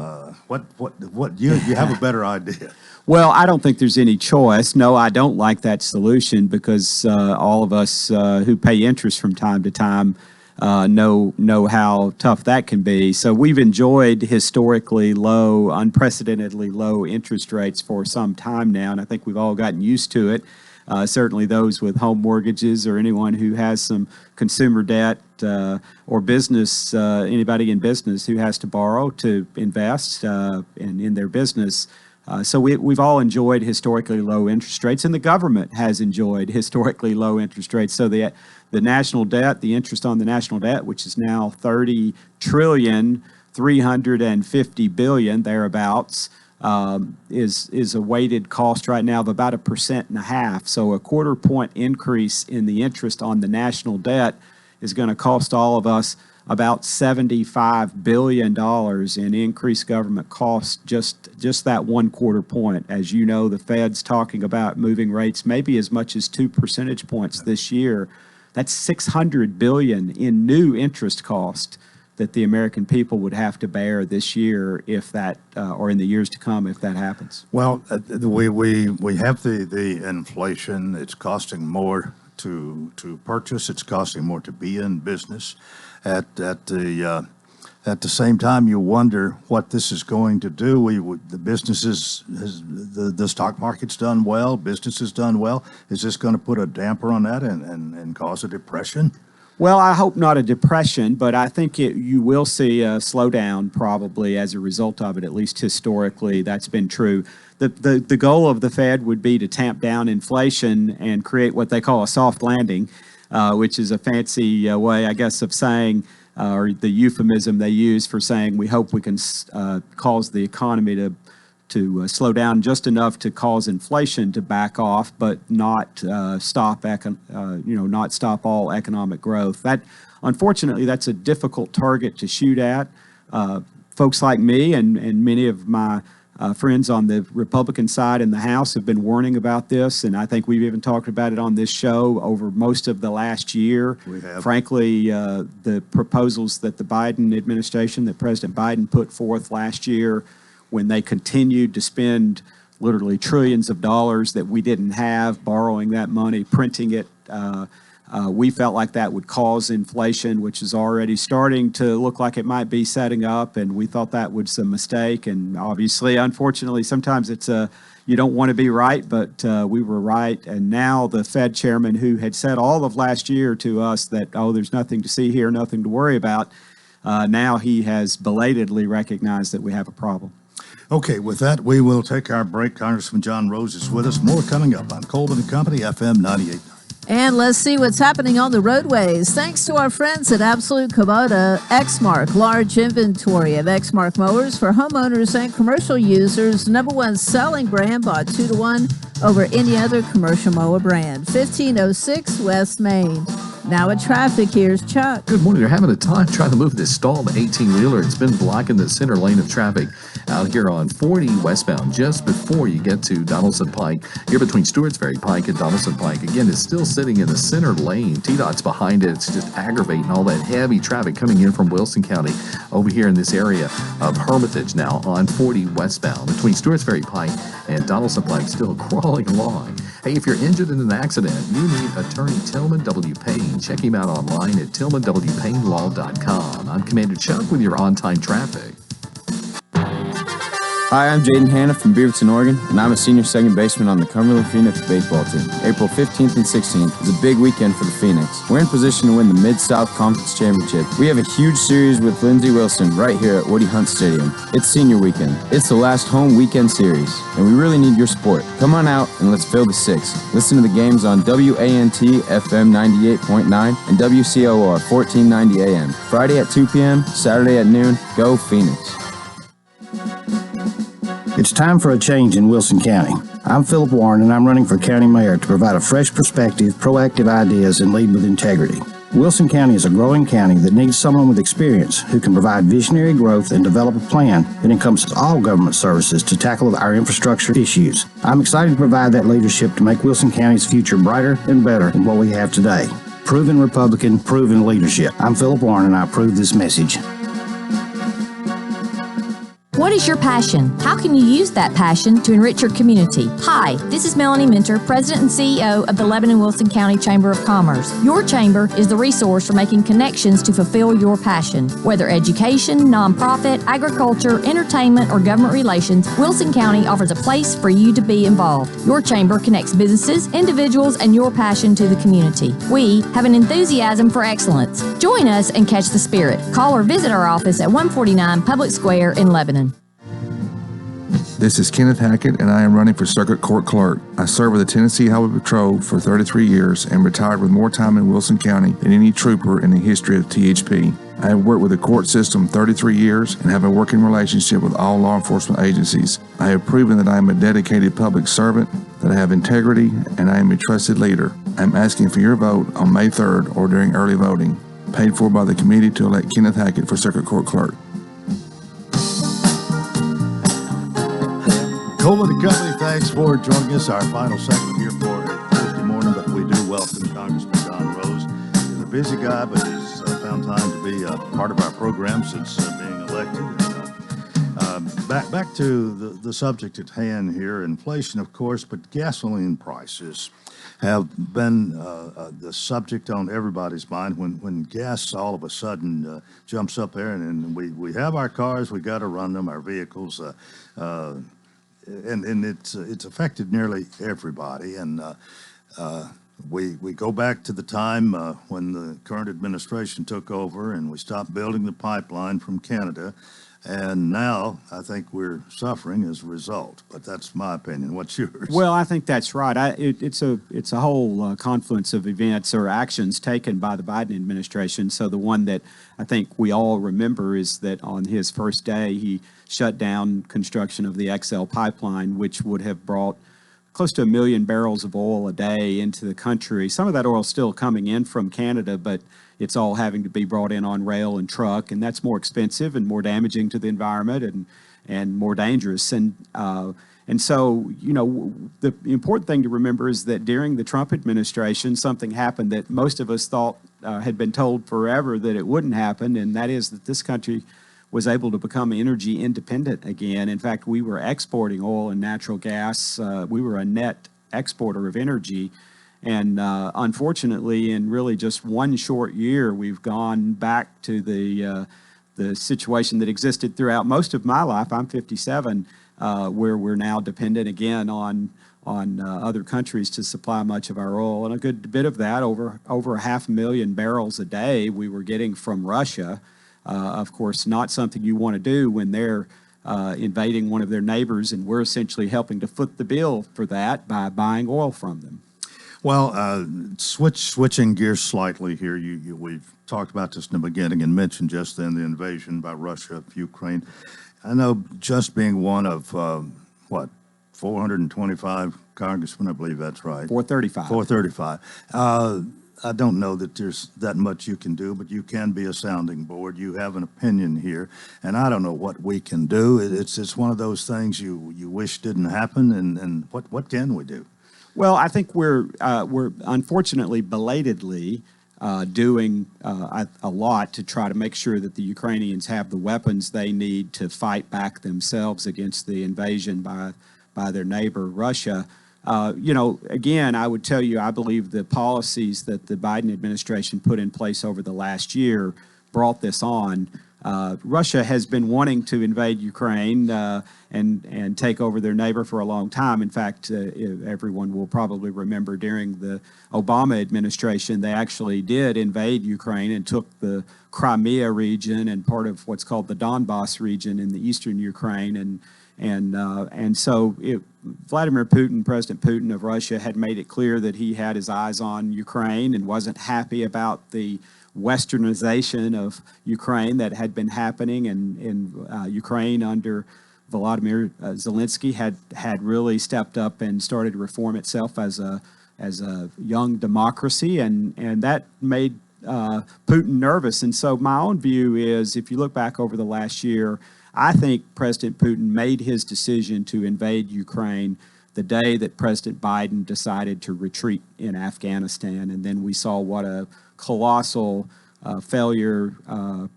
What you have a better idea? Well, I don't think there's any choice. No, I don't like that solution because all of us who pay interest from time to time know how tough that can be. So we've enjoyed historically low, unprecedentedly low interest rates for some time now, and I think we've all gotten used to it. Certainly those with home mortgages or anyone who has some consumer debt or business, anybody in business who has to borrow to invest in their business. So we've all enjoyed historically low interest rates, and the government has enjoyed historically low interest rates. So the national debt, the interest on the national debt, which is now $30,350 billion thereabouts, is a weighted cost right now of about 1.5%. So a 1/4 point increase in the interest on the national debt is going to cost all of us about $75 billion in increased government costs, just that 1/4 point. As you know, the Fed's talking about moving rates maybe as much as 2 percentage points this year. That's $600 billion in new interest cost that the American people would have to bear this year if that, or in the years to come, if that happens. Well, we have the inflation. It's costing more to purchase. It's costing more to be in business. At the same time, you wonder what this is going to do. The businesses, the stock market's done well. Business has done well. Is this going to put a damper on that and cause a depression? Well, I hope not a depression, but I think you will see a slowdown probably as a result of it. At least historically, that's been true. The goal of the Fed would be to tamp down inflation and create what they call a soft landing, which is a fancy way, I guess, of saying or the euphemism they use for saying we hope we can cause the economy to slow down just enough to cause inflation to back off, but not stop all economic growth. That, unfortunately, that's a difficult target to shoot at. Folks like me and many of my friends on the Republican side in the House have been warning about this, and I think we've even talked about it on this show over most of the last year. We have. Frankly, the proposals that the Biden administration, that President Biden put forth last year, when they continued to spend literally trillions of dollars that we didn't have, borrowing that money, printing it, we felt like that would cause inflation, which is already starting to look like it might be setting up, and we thought that was a mistake. And obviously, unfortunately, sometimes you don't want to be right, but we were right. And now the Fed chairman, who had said all of last year to us that, oh, there's nothing to see here, nothing to worry about, now he has belatedly recognized that we have a problem. Okay, with that, we will take our break. Congressman John Rose is with us. More coming up on Coleman and Company, FM 98.9. And let's see what's happening on the roadways. Thanks to our friends at Absolute Kubota, Exmark, large inventory of Exmark mowers for homeowners and commercial users. #1 selling brand, bought 2-to-1 over any other commercial mower brand. 1506 West Main. Now at traffic, here's Chuck. Good morning. They're having a time trying to move this stalled 18-wheeler. It's been blocking the center lane of traffic out here on 40 westbound, just before you get to Donaldson Pike. Here between Stewart's Ferry Pike and Donaldson Pike. Again, it's still sitting in the center lane. TDOT's behind it. It's just aggravating all that heavy traffic coming in from Wilson County over here in this area of Hermitage now on 40 westbound. Between Stewart's Ferry Pike and Donaldson Pike, still crawling along. Hey, if you're injured in an accident, you need attorney Tillman W. Payne. Check him out online at tillmanwpaynelaw.com. I'm Commander Chuck with your on-time traffic. Hi, I'm Jaden Hanna from Beaverton, Oregon, and I'm a senior second baseman on the Cumberland Phoenix baseball team. April 15th and 16th is a big weekend for the Phoenix. We're in position to win the Mid-South Conference Championship. We have a huge series with Lindsey Wilson right here at Woody Hunt Stadium. It's senior weekend. It's the last home weekend series, and we really need your support. Come on out and let's fill the six. Listen to the games on WANT FM 98.9 and WCOR 1490 AM. Friday at 2 p.m., Saturday at noon. Go Phoenix. It's time for a change in Wilson County. I'm Philip Warren, and I'm running for county mayor to provide a fresh perspective, proactive ideas, and lead with integrity. Wilson County is a growing county that needs someone with experience who can provide visionary growth and develop a plan that encompasses all government services to tackle our infrastructure issues. I'm excited to provide that leadership to make Wilson County's future brighter and better than what we have today. Proven Republican, proven leadership. I'm Philip Warren, and I approve this message. What is your passion? How can you use that passion to enrich your community? Hi, this is Melanie Minter, President and CEO of the Lebanon-Wilson County Chamber of Commerce. Your chamber is the resource for making connections to fulfill your passion. Whether education, nonprofit, agriculture, entertainment, or government relations, Wilson County offers a place for you to be involved. Your chamber connects businesses, individuals, and your passion to the community. We have an enthusiasm for excellence. Join us and catch the spirit. Call or visit our office at 149 Public Square in Lebanon. This is Kenneth Hackett, and I am running for Circuit Court Clerk. I served with the Tennessee Highway Patrol for 33 years and retired with more time in Wilson County than any trooper in the history of THP. I have worked with the court system 33 years and have a working relationship with all law enforcement agencies. I have proven that I am a dedicated public servant, that I have integrity, and I am a trusted leader. I am asking for your vote on May 3rd or during early voting. Paid for by the committee to elect Kenneth Hackett for Circuit Court Clerk. Coleman and Company, thanks for joining us. Our final segment here for Thursday morning, but we do welcome Congressman John Rose. He's a busy guy, but he's found time to be a part of our program since being elected. Back to the subject at hand here, inflation, of course, but gasoline prices have been the subject on everybody's mind. When gas all of a sudden jumps up there, and we have our cars, we got to run them, our vehicles, and it's affected nearly everybody. And we go back to the time when the current administration took over and we stopped building the pipeline from Canada. And now I think we're suffering as a result. But that's my opinion. What's yours? Well, I think that's right. It's a whole confluence of events or actions taken by the Biden administration. So the one that I think we all remember is that on his first day, he shut down construction of the XL pipeline, which would have brought close to 1 million barrels of oil a day into the country. Some of that oil is still coming in from Canada, but it's all having to be brought in on rail and truck, and that's more expensive and more damaging to the environment and more dangerous. And so, the important thing to remember is that during the Trump administration, something happened that most of us thought had been told forever that it wouldn't happen, and that is that this country was able to become energy independent again. In fact, we were exporting oil and natural gas. We were a net exporter of energy. And unfortunately, in really just one short year, we've gone back to the situation that existed throughout most of my life. I'm 57, where we're now dependent again on other countries to supply much of our oil. And a good bit of that, over 500,000 barrels a day, we were getting from Russia. Of course, not something you want to do when they're invading one of their neighbors, and we're essentially helping to foot the bill for that by buying oil from them. Well, switching gears slightly here, we've talked about this in the beginning and mentioned just then the invasion by Russia of Ukraine. I know just being one of, 425 congressmen, I believe that's right. 435. 435. I don't know that there's that much you can do, but you can be a sounding board. You have an opinion here, and I don't know what we can do. It's one of those things you wish didn't happen, and what can we do? Well, I think we're unfortunately belatedly doing a lot to try to make sure that the Ukrainians have the weapons they need to fight back themselves against the invasion by their neighbor, Russia. Again, I would tell you, I believe the policies that the Biden administration put in place over the last year brought this on. Russia has been wanting to invade Ukraine and take over their neighbor for a long time. In fact, everyone will probably remember during the Obama administration, they actually did invade Ukraine and took the Crimea region and part of what's called the Donbass region in the eastern Ukraine. And so Vladimir Putin, President Putin of Russia, had made it clear that he had his eyes on Ukraine and wasn't happy about the westernization of Ukraine that had been happening, and Ukraine under Volodymyr Zelensky had really stepped up and started to reform itself as a young democracy, and that made Putin nervous. And so my own view is, if you look back over the last year, I think President Putin made his decision to invade Ukraine the day that President Biden decided to retreat in Afghanistan. And then we saw what a colossal failure,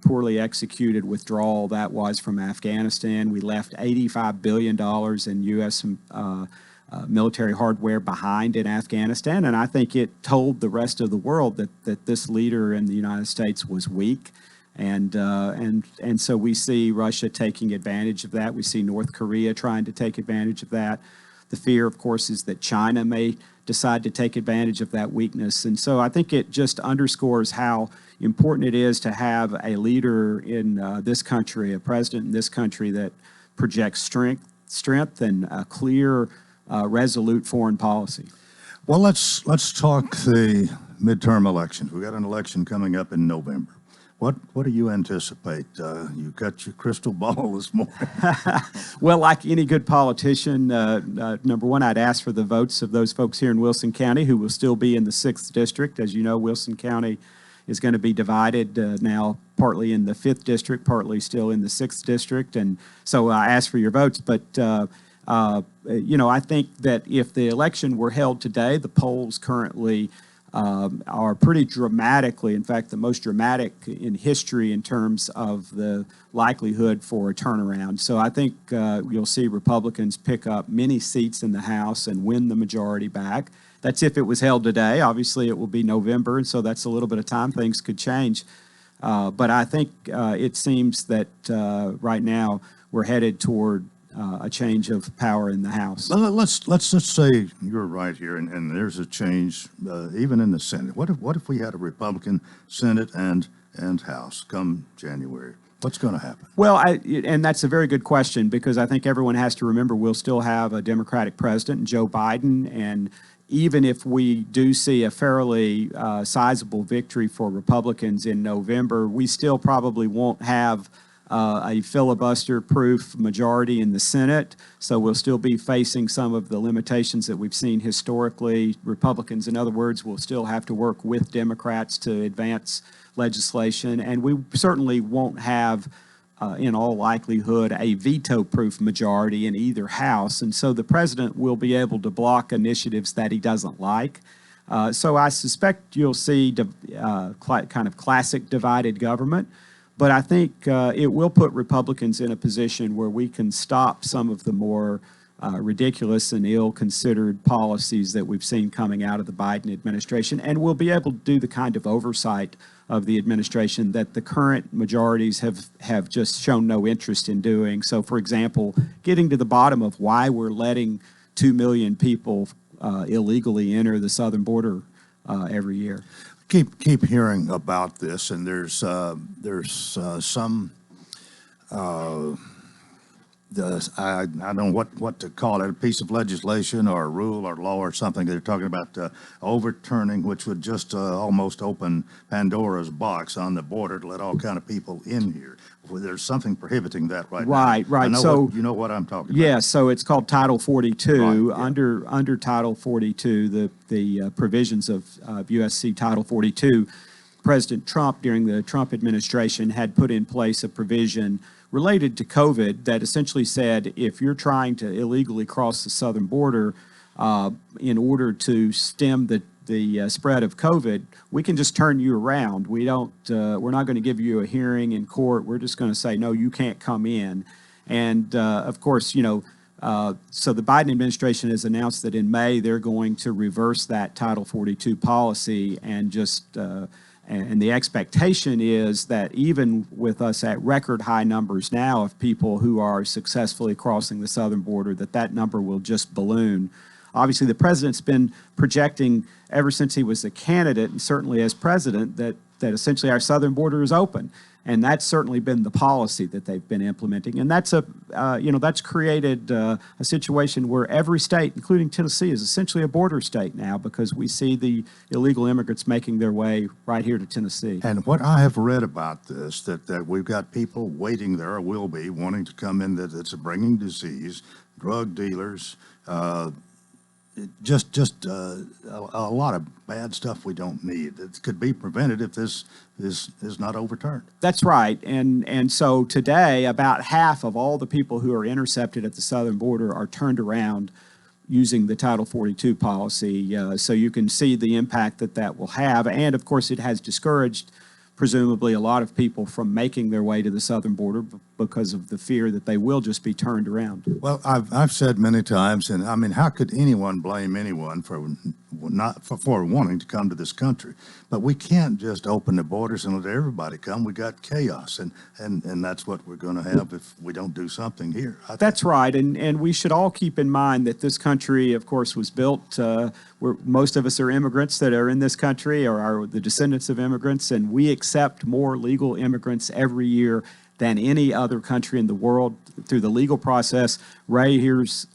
poorly executed withdrawal that was from Afghanistan. We left $85 billion in U.S. Military hardware behind in Afghanistan. And I think it told the rest of the world that this leader in the United States was weak. And so we see Russia taking advantage of that. We see North Korea trying to take advantage of that. The fear, of course, is that China may decide to take advantage of that weakness. And so I think it just underscores how important it is to have a leader in this country, a president in this country that projects strength and a clear, resolute foreign policy. Well, let's talk the midterm elections. We got an election coming up in November. What do you anticipate? You got your crystal ball this morning. Well, like any good politician, number one, I'd ask for the votes of those folks here in Wilson County who will still be in the 6th District. As you know, Wilson County is going to be divided now, partly in the 5th District, partly still in the 6th District. And so I ask for your votes. But, I think that if the election were held today, the polls currently are pretty dramatically, in fact, the most dramatic in history in terms of the likelihood for a turnaround. So I think you'll see Republicans pick up many seats in the House and win the majority back. That's if it was held today. Obviously, it will be November, and so that's a little bit of time. Things could change. But I think it seems that right now we're headed toward a change of power in the House. Let's just say you're right here, and there's a change even in the Senate. What if we had a Republican Senate and House come January? What's going to happen? Well, and that's a very good question, because I think everyone has to remember we'll still have a Democratic president, Joe Biden, and even if we do see a fairly sizable victory for Republicans in November, we still probably won't have a filibuster-proof majority in the Senate, so we'll still be facing some of the limitations that we've seen historically. Republicans, in other words, will still have to work with Democrats to advance legislation, and we certainly won't have, in all likelihood, a veto-proof majority in either house, and so the president will be able to block initiatives that he doesn't like. So I suspect you'll see kind of classic divided government, but I think it will put Republicans in a position where we can stop some of the more ridiculous and ill-considered policies that we've seen coming out of the Biden administration, and we'll be able to do the kind of oversight of the administration that the current majorities have just shown no interest in doing. So, for example, getting to the bottom of why we're letting 2 million people illegally enter the southern border every year. Keep hearing about this, and there's some. I don't know what to call it, a piece of legislation or a rule or law or something. They're talking about overturning, which would just almost open Pandora's box on the border to let all kind of people in here. Well, there's something prohibiting that now. Right. I know So you know what I'm talking about. Yeah, so it's called Title 42. Right, yeah. Under Title 42, the provisions of USC Title 42, President Trump, during the Trump administration, had put in place a provision related to COVID that essentially said if you're trying to illegally cross the southern border in order to stem the spread of COVID, we can just turn you around. We're not going to give you a hearing in court. We're just going to say, no, you can't come in. And of course, so the Biden administration has announced that in May they're going to reverse that Title 42 policy and just and the expectation is that even with us at record high numbers now of people who are successfully crossing the southern border, that number will just balloon. Obviously, the president's been projecting ever since he was a candidate, and certainly as president, that essentially our southern border is open. And that's certainly been the policy that they've been implementing. And that's that's created a situation where every state, including Tennessee, is essentially a border state now, because we see the illegal immigrants making their way right here to Tennessee. And what I have read about this, that we've got people waiting there, or will be, wanting to come in that's bringing disease, drug dealers, just a lot of bad stuff we don't need. It could be prevented if this is not overturned. That's right. And so today, about half of all the people who are intercepted at the southern border are turned around using the Title 42 policy. So you can see the impact that will have. And of course, it has discouraged presumably a lot of people from making their way to the southern border because of the fear that they will just be turned around. Well, I've said many times, and I mean, how could anyone blame anyone for wanting to come to this country? But we can't just open the borders and let everybody come. We got chaos, and that's what we're going to have if we don't do something here. That's right, and we should all keep in mind that this country, of course, was built where most of us are immigrants that are in this country, or are the descendants of immigrants, and we accept more legal immigrants every year than any other country in the world through the legal process. Ray, who's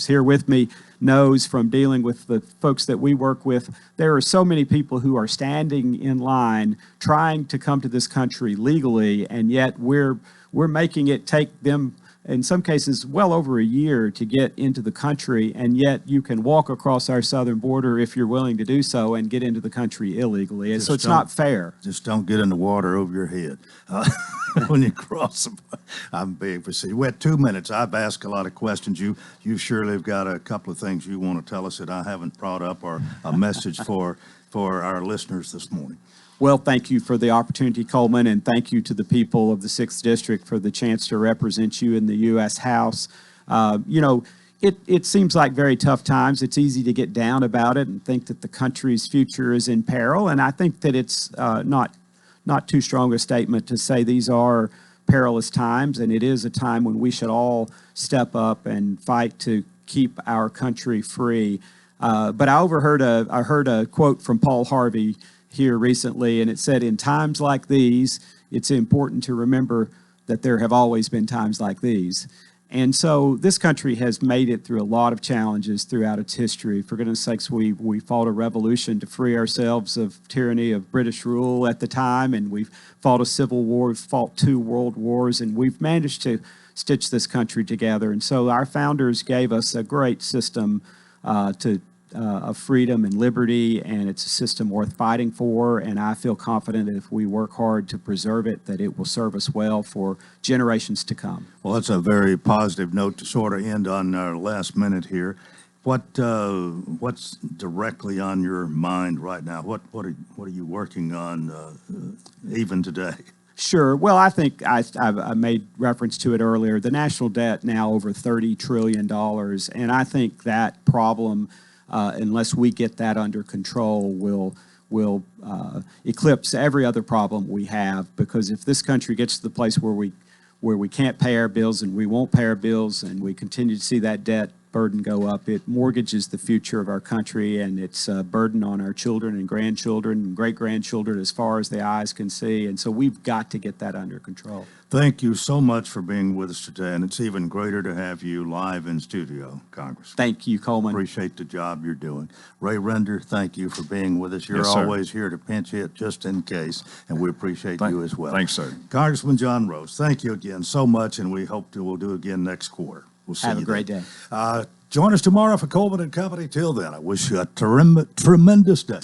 here with me, knows from dealing with the folks that we work with, there are so many people who are standing in line trying to come to this country legally, and yet we're making it take them, in some cases, well over a year to get into the country, and yet you can walk across our southern border if you're willing to do so and get into the country illegally. And so it's not fair. Just don't get in the water over your head when you cross them. I'm being facetious. We had 2 minutes. I've asked a lot of questions. You surely have got a couple of things you want to tell us that I haven't brought up, or a message for our listeners this morning. Well, thank you for the opportunity, Coleman, and thank you to the people of the 6th District for the chance to represent you in the U.S. House. It seems like very tough times. It's easy to get down about it and think that the country's future is in peril, and I think that it's not too strong a statement to say these are perilous times, and it is a time when we should all step up and fight to keep our country free. But I heard a quote from Paul Harvey here recently, and it said, "In times like these, it's important to remember that there have always been times like these. And so this country has made it through a lot of challenges throughout its history. For goodness sakes, we fought a revolution to free ourselves of tyranny of British rule at the time, and we've fought a civil war, we've fought 2 world wars, and we've managed to stitch this country together. And so our founders gave us a great system of freedom and liberty, and it's a system worth fighting for, and I feel confident that if we work hard to preserve it, that it will serve us well for generations to come. Well, that's a very positive note to sort of end on our last minute here. What's directly on your mind right now? What are you working on even today? Sure. Well, I think I made reference to it earlier. The national debt now over $30 trillion, and I think that problem, unless we get that under control, will eclipse every other problem we have. Because if this country gets to the place where we can't pay our bills and we won't pay our bills, and we continue to see that debt burden go up, it mortgages the future of our country, and it's a burden on our children and grandchildren and great-grandchildren as far as the eyes can see. And so we've got to get that under control. Thank you so much for being with us today, and it's even greater to have you live in studio, Congressman. Thank you, Coleman. Appreciate the job you're doing. Ray Render, thank you for being with us. You're Yes, sir. always here to pinch hit just in case, and we appreciate you as well. Thanks, sir. Congressman John Rose, thank you again so much, and we hope we'll do again next quarter. We'll see you Have a great day. Join us tomorrow for Coleman and Company. Till then, I wish you a tremendous day.